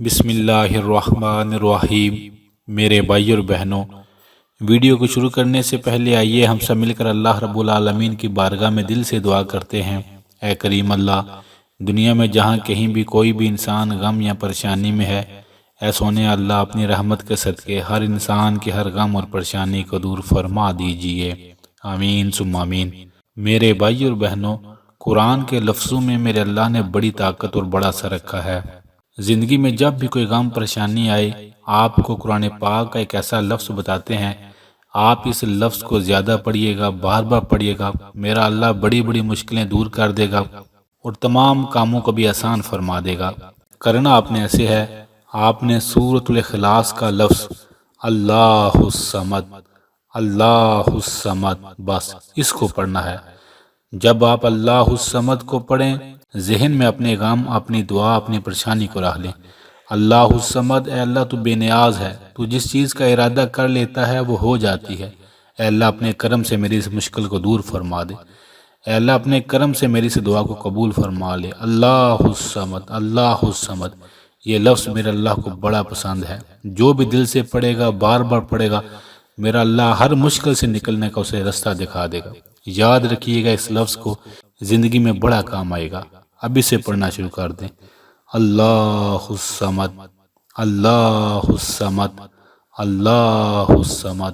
بسم اللہ الرحمن الرحیم۔ میرے بھائی اور بہنوں، ویڈیو کو شروع کرنے سے پہلے آئیے ہم سب مل کر اللہ رب العالمین کی بارگاہ میں دل سے دعا کرتے ہیں۔ اے کریم اللہ، دنیا میں جہاں کہیں بھی کوئی بھی انسان غم یا پریشانی میں ہے، اے سونے اللہ اپنی رحمت کے صدقے ہر انسان کے ہر غم اور پریشانی کو دور فرما دیجئے، آمین ثم آمین۔ میرے بھائی اور بہنوں، قرآن کے لفظوں میں میرے اللہ نے بڑی طاقت اور بڑا اثر رکھا ہے۔ زندگی میں جب بھی کوئی غم پریشانی آئے، آپ کو قرآن پاک کا ایک ایسا لفظ بتاتے ہیں، آپ اس لفظ کو زیادہ پڑھیے گا، بار بار پڑھیے گا، میرا اللہ بڑی بڑی مشکلیں دور کر دے گا اور تمام کاموں کو بھی آسان فرما دے گا۔ کرنا آپ نے ایسے ہے، آپ نے سورۃ الاخلاص کا لفظ اللہ الصمد، اللہ الصمد، بس اس کو پڑھنا ہے۔ جب آپ اللہ الصمد کو پڑھیں، ذہن میں اپنے غم، اپنی دعا، اپنی پریشانی کو رکھ لیں۔ اللہ الصمد، اے اللہ تو بے نیاز ہے، تو جس چیز کا ارادہ کر لیتا ہے وہ ہو جاتی ہے۔ اے اللہ اپنے کرم سے میری اس مشکل کو دور فرما دے۔ اے اللہ اپنے کرم سے میری اس دعا کو قبول فرما لے۔ اللہ الصمد، اللہ الصمد، یہ لفظ میرے اللہ کو بڑا پسند ہے۔ جو بھی دل سے پڑھے گا، بار بار پڑھے گا، میرا اللہ ہر مشکل سے نکلنے کا اسے رستہ دکھا دے گا۔ یاد رکھیے گا، اس لفظ کو زندگی میں بڑا کام آئے گا۔ ابھی سے پڑھنا شروع کر دیں۔ اللہ الصمد، اللہ الصمد، اللہ الصمد۔